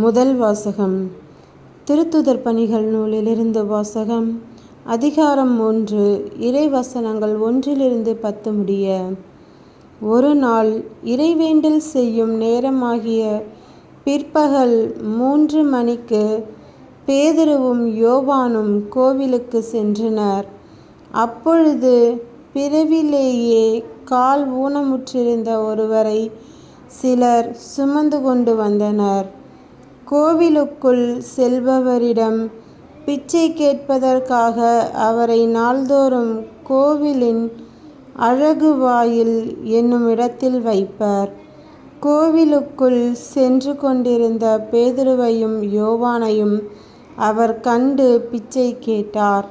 முதல் வாசகம். திருத்துதர் பணிகள் நூலிலிருந்து வாசகம். அதிகாரம் 3. இறைவசனங்கள் 1-10 முடிய. ஒரு நாள் இறைவேண்டல் செய்யும் நேரமாகிய பிற்பகல் 3 மணிக்கு பேதுருவும் யோவானும் கோவிலுக்கு சென்றனர். அப்பொழுது பிறவிலேயே கால் ஊனமுற்றிருந்த ஒருவரை சிலர் சுமந்து கொண்டு வந்தனர். கோவிலுக்குள் செல்பவரிடம் பிச்சை கேட்பதற்காக அவரை நாள்தோறும் கோவிலின் அழகு வாயில் என்னும் இடத்தில் வைப்பர். கோவிலுக்குள் சென்று கொண்டிருந்த பேதுருவையும் யோவானையும் அவர் கண்டு பிச்சை கேட்டார்.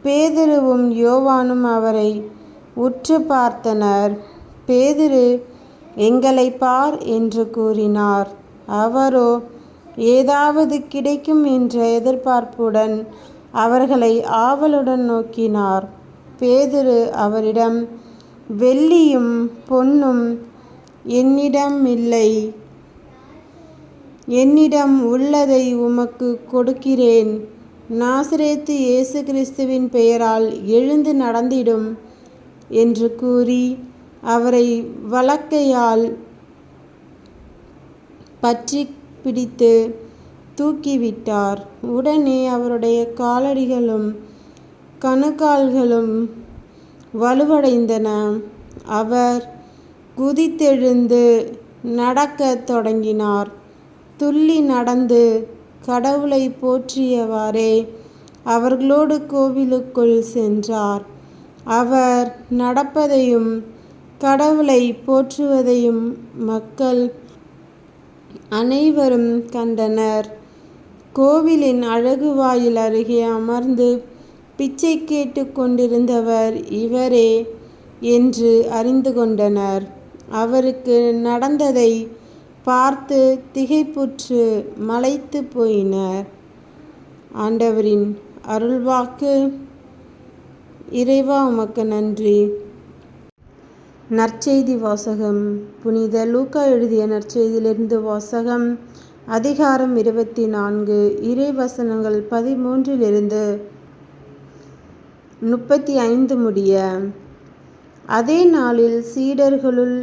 பேதுருவும் யோவானும் அவரை உற்று பார்த்தனர். பேதுரு, "எங்களை பார்" என்று கூறினார். அவரோ ஏதாவது கிடைக்கும் என்ற எதிர்பார்ப்புடன் அவர்களை ஆவலுடன் நோக்கினார். பேதுரு அவரிடம், "வெள்ளியும் பொன்னும் என்னிடம் இல்லை. என்னிடம் உள்ளதை உமக்கு கொடுக்கிறேன். நாசரேத்து இயேசு கிறிஸ்துவின் பெயரால் எழுந்து நடந்திடும்" என்று கூறி அவரை வலக்கையால் பற்றி பிடித்து தூக்கிவிட்டார். உடனே அவருடைய காலடிகளும் கணுக்கால்களும் வலுவடைந்தன. அவர் குதித்தெழுந்து நடக்கத் தொடங்கினார். துள்ளி நடந்து கடவுளை போற்றியவாறே அவர்களோடு கோவிலுக்குள் சென்றார். அவர் நடப்பதையும் கடவுளை போற்றுவதையும் மக்கள் அனைவரும் கண்டனர். கோவிலின் அழகு வாயில் அருகே அமர்ந்து பிச்சை கேட்டு கொண்டிருந்தவர் இவரே என்று அறிந்து கொண்டனர். அவருக்கு நடந்ததை பார்த்து திகைப்புற்று மலைத்து போயினர். ஆண்டவரின் அருள்வாக்கு. இறைவா, உமக்கு நன்றி. நற்செய்தி வாசகம். புனித லூக்கா எழுதிய நற்செய்தியிலிருந்து வாசகம். அதிகாரம் 24. இறைவசனங்கள் 13-35 முடிய. அதே நாளில் சீடர்களுள்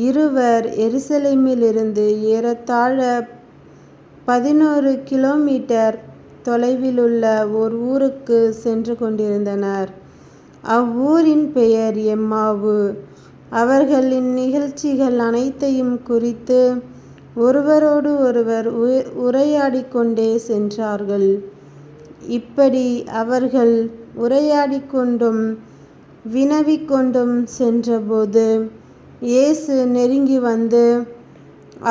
இருவர் எருசலேமிலிருந்து ஏறத்தாழ 11 கிலோமீட்டர் தொலைவிலுள்ள ஓர் ஊருக்கு சென்று கொண்டிருந்தனர். அவ்வூரின் பெயர் எம்மாவு. அவர்கள் இந்நிகழ்ச்சிகள் அனைத்தையும் குறித்து ஒருவரோடு ஒருவர் உரையாடிக் கொண்டே சென்றார்கள். இப்படி அவர்கள் உரையாடிக் கொண்டும் வினவிக் கொண்டும் சென்றபோது இயேசு நெருங்கி வந்து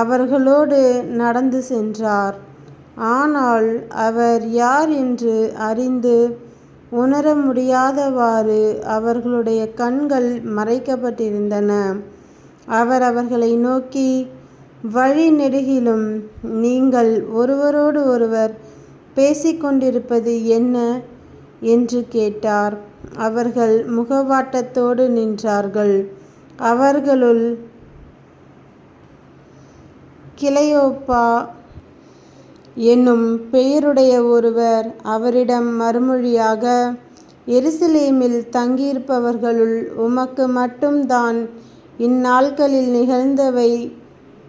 அவர்களோடு நடந்து சென்றார். ஆனால் அவர் யார் என்று அறிந்து உணர முடியாதவாறு அவர்களுடைய கண்கள் மறைக்கப்பட்டிருந்தன. அவர் அவர்களை நோக்கி, "வழி நெடுகிலும் நீங்கள் ஒருவரோடு ஒருவர் பேசிக்கொண்டிருப்பது என்ன?" என்று கேட்டார். அவர்கள் முகவாட்டத்தோடு நின்றார்கள். அவர்களுள் கிளையோப்பா என்னும் பெயருடைய ஒருவர் அவரிடம் மறுமொழியாக, "எருசலேமில் தங்கியிருப்பவர்களுள் உமக்கு மட்டும்தான் இந்நாட்களில் நிகழ்ந்தவை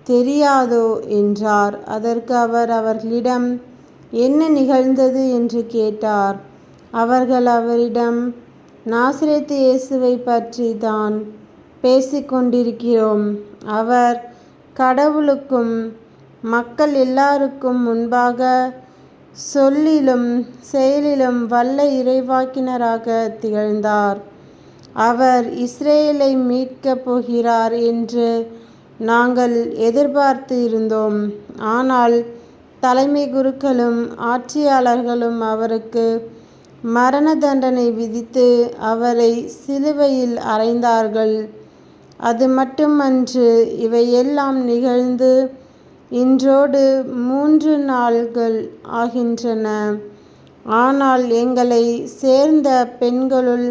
தெரியாதோ?" என்றார். அதற்கு அவர் அவர்களிடம், "என்ன நிகழ்ந்தது?" என்று கேட்டார். அவர்கள் அவரிடம், "நாசரேத்து இயேசுவை பற்றி தான் பேசிக்கொண்டிருக்கிறோம். அவர் கடவுளுக்கும் மக்கள் எல்லாருக்கும் முன்பாக சொல்லிலும் செயலிலும் வல்ல இறைவாக்கினராக திகழ்ந்தார். அவர் இஸ்ரேலை மீட்கப் போகிறார் என்று நாங்கள் எதிர்பார்த்து இருந்தோம். ஆனால் தலைமை குருக்களும் ஆட்சியாளர்களும் அவருக்கு மரண தண்டனை விதித்து அவரை சிலுவையில் அறைந்தார்கள். அது மட்டுமன்று, இவையெல்லாம் நிகழ்ந்து இன்றோடு 3 நாள்கள் ஆகின்றன. ஆனால் எங்களை சேர்ந்த பெண்களுள்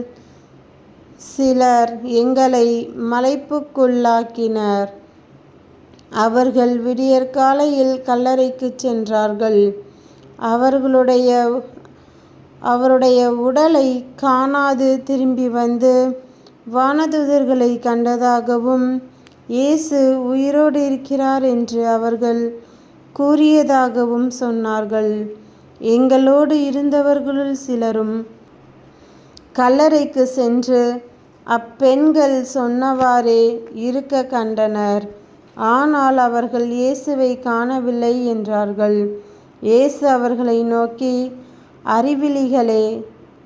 சிலர் எங்களை மலைப்புக்குள்ளாக்கினர். அவர்கள் விடியற்காலையில் கல்லறைக்குச் சென்றார்கள். அவருடைய உடலை காணாது திரும்பி வந்து வானதூதர்களை கண்டதாகவும் இயேசு உயிரோடு இருக்கிறார் என்று அவர்கள் கூறியதாகவும் சொன்னார்கள். எங்களோடு இருந்தவர்களுள் சிலரும் கல்லறைக்கு சென்று அப்பெண்கள் சொன்னவாறே இருக்க கண்டனர். ஆனால் அவர்கள் இயேசுவை காணவில்லை என்றார்கள். இயேசு அவர்களை நோக்கி, அறிவிலிகளே,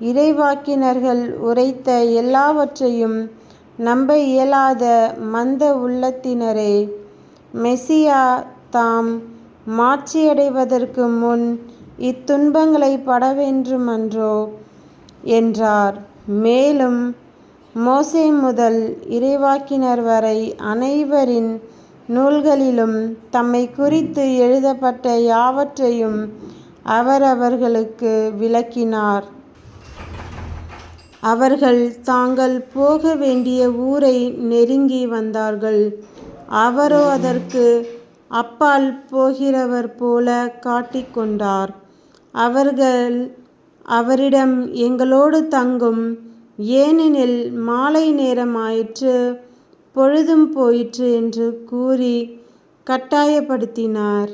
இறைவாக்கினர்கள் உரைத்த எல்லாவற்றையும் நம்ப இயலாத மந்த உள்ளத்தினரே, மெசியா தாம் மாட்சியடைவதற்கு முன் இத்துன்பங்களை படவேண்டுமன்றோ என்றார். மேலும் மோசே முதல் இறைவாக்கினர் வரை அனைவரின் நூல்களிலும் தம்மை குறித்து எழுதப்பட்ட யாவற்றையும் அவர் அவர்களுக்கு விளக்கினார். அவர்கள் தாங்கள் போக வேண்டிய ஊரை நெருங்கி வந்தார்கள். அவரோ அதற்கு அப்பால் போகிறவர் போல காட்டிக்கொண்டார். அவர்கள் அவரிடம், எங்களோடு தங்கும், ஏனெனில் மாலை நேரமாயிற்று, பொழுதும் போயிற்று என்று கூறி கட்டாயப்படுத்தினார்.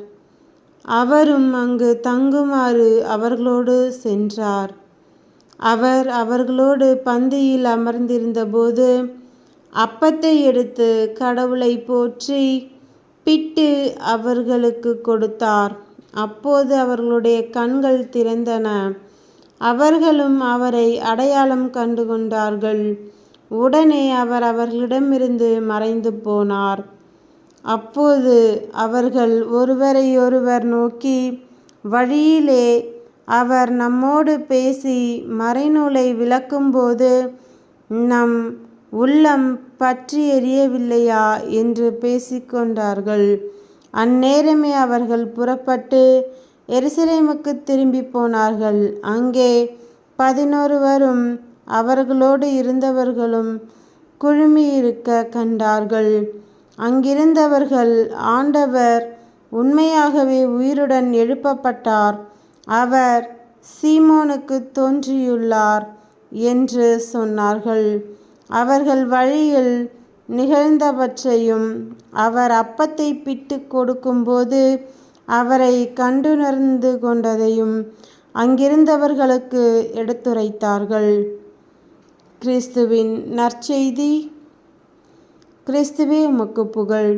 அவரும் அங்கு தங்குமாறு அவர்களோடு சென்றார். அவர் அவர்களோடு பந்தியில் அமர்ந்திருந்தபோது அப்பத்தை எடுத்து கடவுளை போற்றி பிட்டு அவர்களுக்கு கொடுத்தார். அப்போது அவர்களுடைய கண்கள் திறந்தன. அவர்களும் அவரை அடையாளம் கண்டு கொண்டார்கள். உடனே அவர் அவர்களிடமிருந்து மறைந்து போனார். அப்போது அவர்கள் ஒருவரையொருவர் நோக்கி, வழியிலே அவர் நம்மோடு பேசி மறைநூலை விளக்கும்போது நம் உள்ளம் பற்றி எரியவில்லையா என்று பேசிக்கொண்டார்கள். அந்நேரமே அவர்கள் புறப்பட்டு எருசலேமுக்கு திரும்பி போனார்கள். அங்கே 11 அவர்களோடு இருந்தவர்களும் குழுமியிருக்க கண்டார்கள். அங்கிருந்தவர்கள், ஆண்டவர் உண்மையாகவே உயிருடன் எழுப்பப்பட்டார், அவர் சீமோனுக்கு தோன்றியுள்ளார் என்று சொன்னார்கள். அவர்கள் வழியில் நிகழ்ந்தவற்றையும் அவர் அப்பத்தை பிட்டு கொடுக்கும்போது அவரை கண்டுணர்ந்து கொண்டதையும் அங்கிருந்தவர்களுக்கு எடுத்துரைத்தார்கள். கிறிஸ்துவின் நற்செய்தி. கிறிஸ்துவே உமக்கு புகழ்.